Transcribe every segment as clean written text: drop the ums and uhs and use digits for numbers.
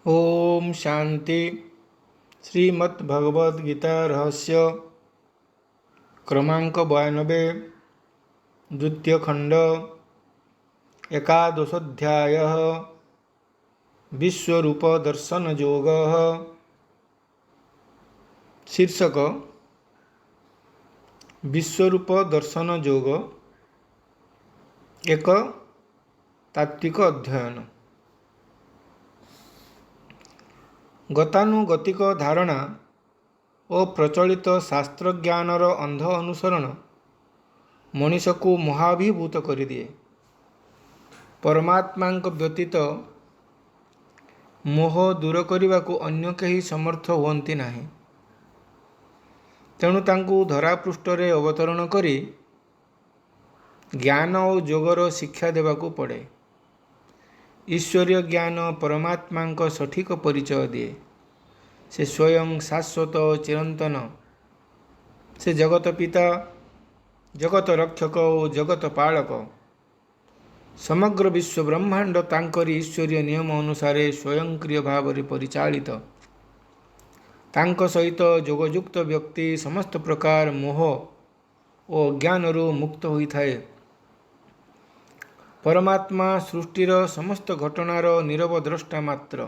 ओम शांति। श्रीमद्भगवद गीता रहस्य क्रमांक 92 द्वितीय खंड एकादशोऽध्याय विश्वरूप दर्शन योग। शीर्षक विश्वरूप दर्शन योग एक तात्विक अध्ययन। गतानुगतिक धारणा और प्रचलित शास्त्र ज्ञानर अंध अनुसरण मनीष को महाभिभूत कर दिए। परमात्मा व्यतीत मोह दूर करने को अन्य कहीं समर्थ हुअंती नहीं। तेणु तांकु धरापृष्ठरे अवतरण करी ज्ञान और योगर शिक्षा देवाकू पड़े। ईश्वरीय ज्ञान परमात्मा सठिक परिचय दिए। से स्वयं शाश्वत चिरंतन, से जगत पिता, जगत रक्षक और जगत पालक। समग्र विश्व ब्रह्मांड तांकरी ईश्वरीय नियम अनुसार स्वयंक्रिय भाव परिचालित। तांक सहित जोगयुक्त व्यक्ति समस्त प्रकार मोह और अज्ञानरू मुक्त होता है। परमात्मा सृष्टिर समस्त घटनार नीरव द्रष्टा मात्र।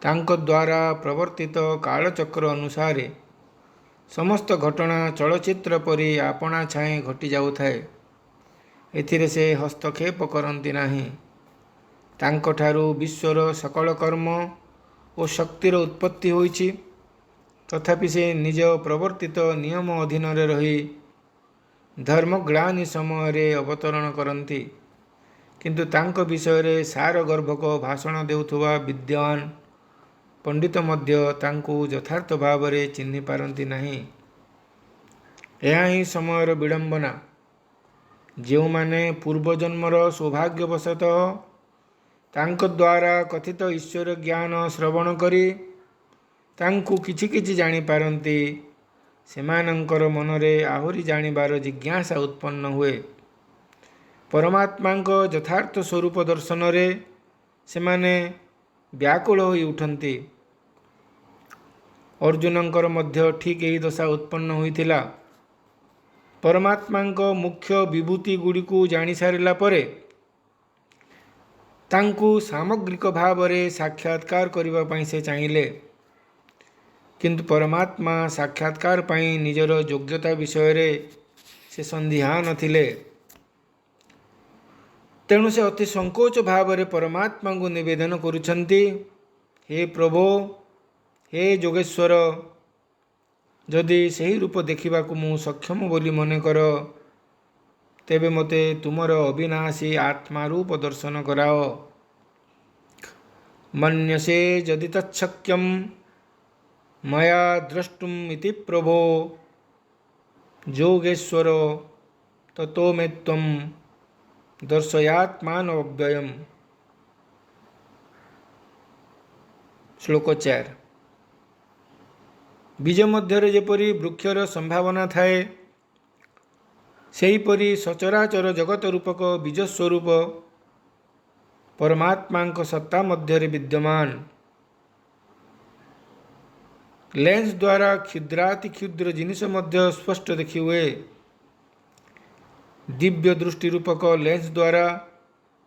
तांक द्वारा प्रवर्तित कालचक्र अनुसार समस्त घटना चलचित्र परि आपणा छाए घटी जाउथाए। एथिरे से हस्तक्षेप करती नहीं। तांकठारु विश्वर सकल कर्म और शक्तिर उत्पत्ति होइछि। तथापि से निज प्रवर्तित नियम अधीन रही धर्मग्लानि समय अवतरण करती। किंतु तांक विषय सारगर्भक भाषण देउथुवा विद्वान पंडित मध्य तांकु यथार्थ भाव में चिन्हि पारती नहीं। यह ही समयर विडंबना। जो माने पूर्वजन्मर सौभाग्यवशतः तांक द्वारा कथित ईश्वर ज्ञान श्रवण करी तांकु किछि किछि जानि पारती, सेमानंकर मनरे आहुरी जानिबार जिज्ञासा उत्पन्न हुए। परमात्मा यथार्थ स्वरूप दर्शन रे सेमाने व्याकुल होई उठंती। अर्जुनंकर मध्य ठीक यही दशा उत्पन्न होइथिला। परमात्मा मुख्य विभूति गुड़ी को जानी सारिला परे तांकु सामग्रिक भाव में साक्षात्कार करिबा पई से चाहिए। किंतु परमात्मा साक्षात्कार पई निजर योग्यता विषय रे से संदिहान थिले। तेणु से अति संकोच भाव में परमात्मा को निवेदन करुछंती, हे प्रभु, हे जोगेश्वर, जदि सही रूप देखा मु सक्षम बोली मन कर तेबे मते तुमर अविनाशी आत्मा रूप दर्शन कराओ। मन्यसे यदि तच्छक्यम मया द्रष्टुम इति प्रभो जोगेश्वर ततो मे त्वं दर्शयात्मान अव्ययम्। श्लोक 4। बीज मध्य जेपरी वृक्षर संभावना थाए सेहीपरि सचराचर जगत रूपक बीजस्वरूप परमात्मा सत्ता मध्य विद्यमान। लेंस द्वारा क्षुद्राति क्षुद्र जिनिष मध्य स्पष्ट देखि हुए। दिव्य दृष्टि रूपक लेंस द्वारा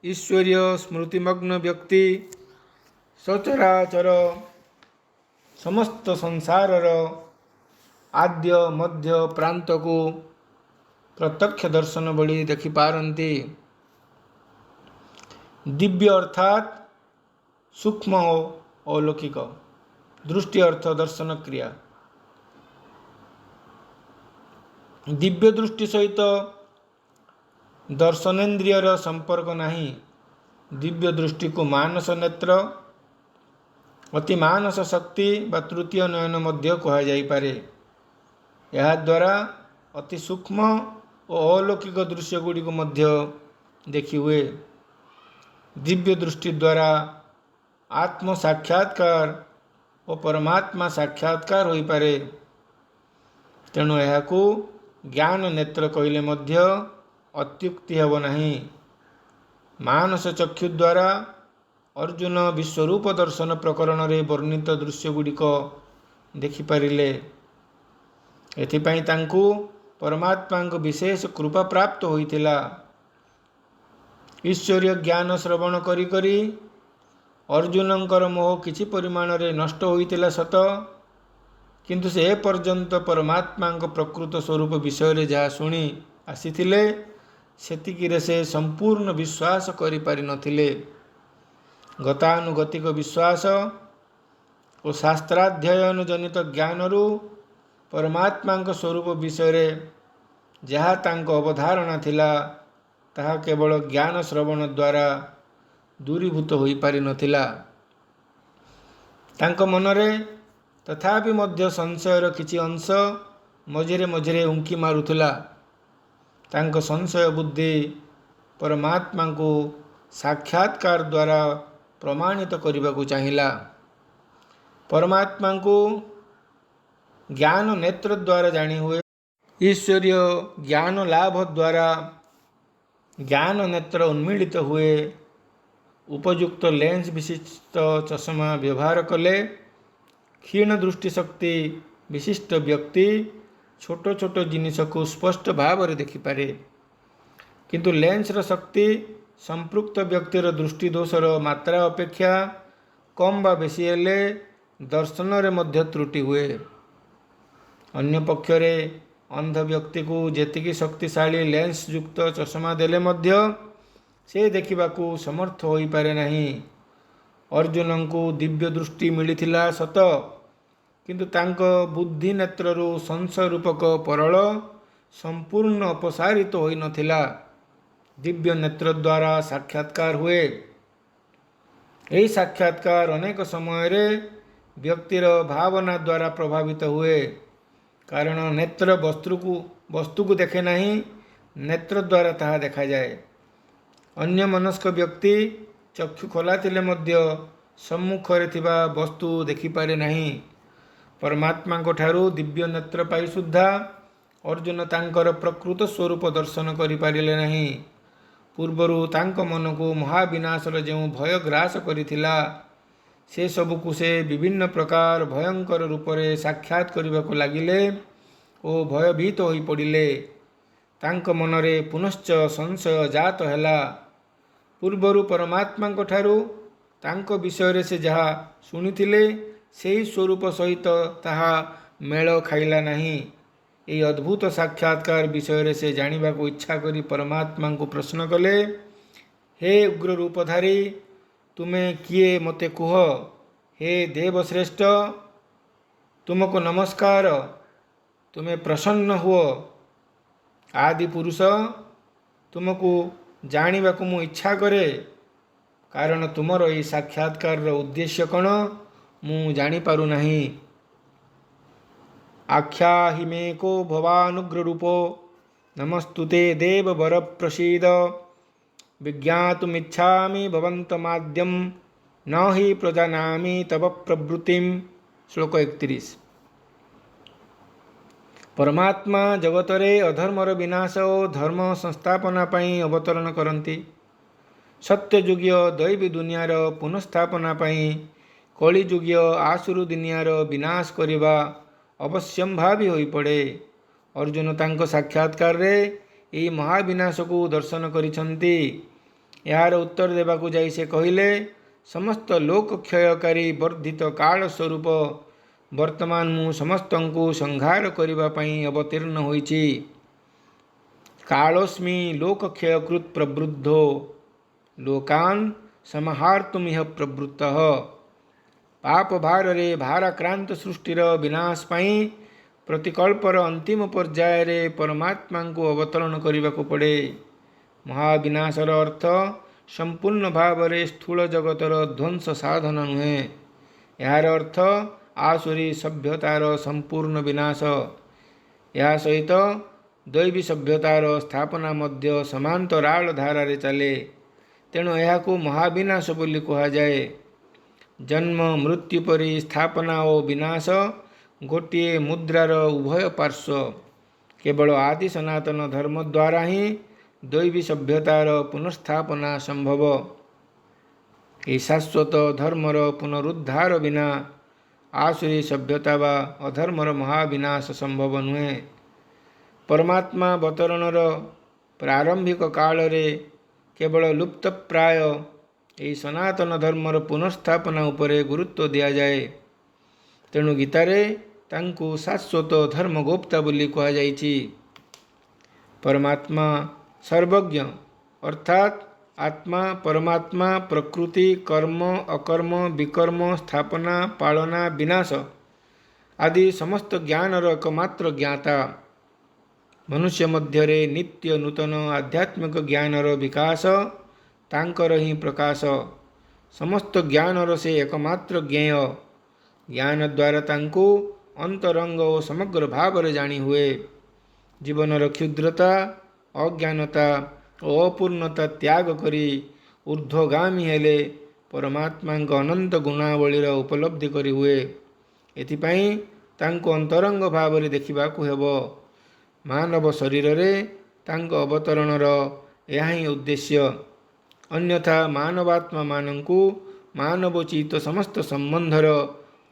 ईश्वरीय स्मृतिमग्न व्यक्ति सचराचर समस्त संसारर आद्य मध्य प्रांत को प्रत्यक्ष दर्शन बड़ी देखि पारंती। दिव्य अर्थात सूक्ष्म और अलौकिक। दृष्टि अर्थ दर्शन क्रिया। दिव्य दृष्टि सहित दर्शनेन्द्रियर संपर्क नहीं। दिव्य दृष्टि को मानस नेत्र, अति मानस शक्ति व तृतीय नयन मध्य कहा जाई पारे। यह द्वारा अति सूक्ष्म और अलौकिक दृश्य गुड़ी को मध्य देखि हुए। दिव्य दृष्टि द्वारा आत्म साक्षात्कार और परमात्मा साक्षात्कार होई पारे। तेणु यह को ज्ञान नेत्र कहले मध्य अत्युक्ति हेब नहीं। मानस चक्षु द्वारा अर्जुन विश्वरूप दर्शन प्रकरण रे वर्णित दृश्यगुड़िक देखिपारे। एथिपाई तांकु परमात्मा विशेष कृपा प्राप्त होइथिला। ईश्वरीय ज्ञान श्रवण करी करी अर्जुनंकर मोह किछि परिमाण रे नष्ट होइथिला सत, किंतु से पर्यंत परमात्मा प्रकृत स्वरूप विषय रे जहा शुणी आसीथिले सेतिकिरे से संपूर्ण विश्वास करि पारि नथिले। गतानुगतिक विश्वास और शास्त्राध्ययन जनित ज्ञानरू परमात्मा स्वरूप विषय जहाँ तांको अवधारणा थिला ताहा केवल ज्ञान श्रवण द्वारा दूरीभूत हो पारि नथिला। तांको मनरे तथापि मध्य संशयर किछि अंश मझिरे मझिरे उंकी मारुथिला। तांको संशय बुद्धि परमात्मा को साक्षात्कार द्वारा प्रमाणित करने को चाहिला। परमात्मा को ज्ञान नेत्र द्वारा जानी हुए। ईश्वरीय ज्ञान लाभ द्वारा ज्ञान नेत्र उन्मीलित हुए। उपयुक्त लेंस विशिष्ट चश्मा व्यवहार कले क्षीण दृष्टि शक्ति विशिष्ट व्यक्ति छोट छोट जिनिस को स्पष्ट भाव में देखिपारे, किंतु लेंसर शक्ति संपृक्त व्यक्तिर दृष्टि दोषर मात्रा अपेक्षा कम बा बेसी हेले दर्शन रे मध्य त्रुटि हुए। अन्य पक्षरे अंध व्यक्ति को जेतिकी शक्तिशाली लेंस युक्त चश्मा देले मध्य से देखिबाकू समर्थ होई पारे नहीं। अर्जुन को दिव्य दृष्टि मिलिथिला सत, किंतु तांको बुद्धि नेत्ररू संशय रूपक परल संपूर्ण अपसारित होई नथिला। दिव्य नेत्र द्वारा साक्षात्कार हुए। यही साक्षात्कार अनेक समय रे व्यक्तिर भावना द्वारा प्रभावित हुए, कारण नेत्र वस्तु को देखे नहीं, नेत्र द्वारा ताहा देखा जाए। अन्य मनस्क व्यक्ति चक्षु खोला थिले मध्य सम्मुखरे थिबा वस्तु देखिपारे नहीं। परमात्मा को ठारू दिव्य नेत्र पाई सुद्धा अर्जुन तांकर प्रकृत स्वरूप दर्शन करि पारिले नहीं। पूर्वरु तांक मन को महाविनाशर जो भय ग्रास करिथिला से सबकु से विभिन्न प्रकार भयंकर रूप से साक्षात करने को लगिले और भयभीत हो पड़िले। तांक मनरे पुनश्च संशय जात हैला। पूर्वरु परमात्मा को ठारू तांको विषय से जहा शुणिथिले सेही स्वरूप सहित ताहा मेल खाइला नहीं। ये अद्भुत साक्षात्कार विषय से जानिबा को इच्छा करी परमात्मा को प्रश्न कले, हे उग्र रूपधारी तुम्हें किए मते कुह। हे देवश्रेष्ठ तुमको नमस्कार, तुम्हें प्रसन्न हुओ। आदि पुरुष तुमको जानिबा को मु इच्छा करे, कारण तुमर ये साक्षात्कार उद्देश्य कौन मु जानी पारु नहीं। आख्या हि मे को भवानुग्र रूपो नमस्तुते देव वर प्रसीद। विज्ञातुमिच्छामि भवन्तमाद्यं न हि प्रजानामि तव प्रवृत्तिम। श्लोक 31। परमात्मा जगतरे अधर्मर विनाश और धर्म संस्थापना पाई अवतरण करती। सत्ययुगीय दैवी दुनियार पुनस्थापना पाई कलिजुगीय आसुरु दुनियार विनाश करिबा अवश्यंभावी होई पड़े। अर्जुन तांको साक्षात्कार रे यही महाविनाश को दर्शन करिसंती। यार उत्तर देवाकू जाई से कहिले, समस्त लोक क्षयकारी वर्धित काल स्वरूप वर्तमान मु समस्तंकु संहार करिबा पई अवतीर्ण होईछि। कालोस्मि लोकक्षयकृत प्रवृद्धो लोकान समाहार्तुम इह प्रवृत्तः। पाप भार रे भाराक्रांत सृष्टिर विनाश पाई प्रतिकल्पर अंतिम पर्याय रे परमात्मा को अवतरण करने को पड़े। महाविनाशर अर्थ संपूर्ण भाव रे स्थूल जगतर ध्वंस साधन नुहे। यार अर्थ आसुरी सभ्यतार संपूर्ण विनाश। या सहित दैवी सभ्यतार स्थापना मध्य समांतराल धारा रे चले। तेणु यहाकू महाविनाश बोली कहा जाए। जन्म मृत्यु परी स्थापना और विनाश गोटे मुद्रार उभय पार्श्व। केवल आदि सनातन धर्म द्वारा ही दैवी सभ्यतार पुनर्स्थापना संभव। ଏହି ଶାଶ୍ୱତ ଧର୍ମର ପୁନରୁଦ୍ଧାର ବିନା ଆସୁରୀ ସଭ୍ୟତା ବା ଅଧର୍ମର ମହାବିନାଶ ସମ୍ଭବ ନୁହେଁ। ପରମାତ୍ମା ଅବତରଣର ପ୍ରାରମ୍ଭିକ କାଳରେ କେବଳ ଲୁପ୍ତପ୍ରାୟ ଏହି ସନାତନ ଧର୍ମର ପୁନଃସ୍ଥାପନା ଉପରେ ଗୁରୁତ୍ୱ ଦିଆଯାଏ। ତେଣୁ ଗୀତାରେ ତାଙ୍କୁ ଶାଶ୍ୱତ ଧର୍ମଗୋପ୍ତା ବୋଲି କୁହାଯାଇଛି। ପରମାତ୍ମା ସର୍ବଜ୍ଞ ଅର୍ଥାତ୍ ଆତ୍ମା, ପରମାତ୍ମା, ପ୍ରକୃତି, କର୍ମ, ଅକର୍ମ, ବିକର୍ମ, ସ୍ଥାପନା, ପାଳନା, ବିନାଶ ଆଦି ସମସ୍ତ ଜ୍ଞାନର ଏକମାତ୍ର ଜ୍ଞାତା। ମନୁଷ୍ୟ ମଧ୍ୟରେ ନିତ୍ୟ ନୂତନ ଆଧ୍ୟାତ୍ମିକ ଜ୍ଞାନର ବିକାଶ ତାଙ୍କର ହିଁ ପ୍ରକାଶ। ସମସ୍ତ ଜ୍ଞାନର ସେ ଏକମାତ୍ର ଜ୍ଞେୟ। ଜ୍ଞାନ ଦ୍ୱାରା ତାଙ୍କୁ ଅନ୍ତରଙ୍ଗ ଓ ସମଗ୍ର ଭାବରେ ଜାଣି ହୁଏ। ଜୀବନର କ୍ଷୁଦ୍ରତା, ଅଜ୍ଞାନତା ଓ ଅପୂର୍ଣ୍ଣତା ତ୍ୟାଗ କରି ଊର୍ଦ୍ଧ୍ୱଗାମୀ ହେଲେ ପରମାତ୍ମାଙ୍କ ଅନନ୍ତ ଗୁଣାବଳୀର ଉପଲବ୍ଧି କରି ହୁଏ। ଏଥିପାଇଁ ତାଙ୍କୁ ଅନ୍ତରଙ୍ଗ ଭାବରେ ଦେଖିବାକୁ ହେବ। ମାନବ ଶରୀରରେ ତାଙ୍କ ଅବତରଣର ଏହା ହିଁ ଉଦ୍ଦେଶ୍ୟ। ଅନ୍ୟଥା ମାନବାତ୍ମାମାନଙ୍କୁ ମାନବୋଚିତ ସମସ୍ତ ସମ୍ବନ୍ଧର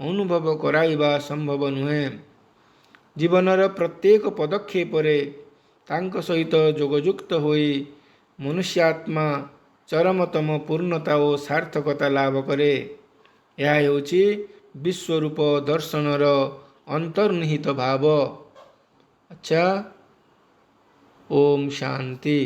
ଅନୁଭବ କରାଇବା ସମ୍ଭବ ନୁହେଁ। ଜୀବନର ପ୍ରତ୍ୟେକ ପଦକ୍ଷେପରେ ତାଙ୍କ ସହିତ ଯୋଗଯୁକ୍ତ ହୋଇ ମନୁଷ୍ୟାତ୍ମା ଚରମତମ ପୂର୍ଣ୍ଣତା ଓ ସାର୍ଥକତା ଲାଭ କରେ। ଏହା ହେଉଛି ବିଶ୍ୱରୂପ ଦର୍ଶନର ଅନ୍ତର୍ନିହିତ ଭାବ। ଆଚ୍ଛା, ଓମ୍ ଶାନ୍ତି।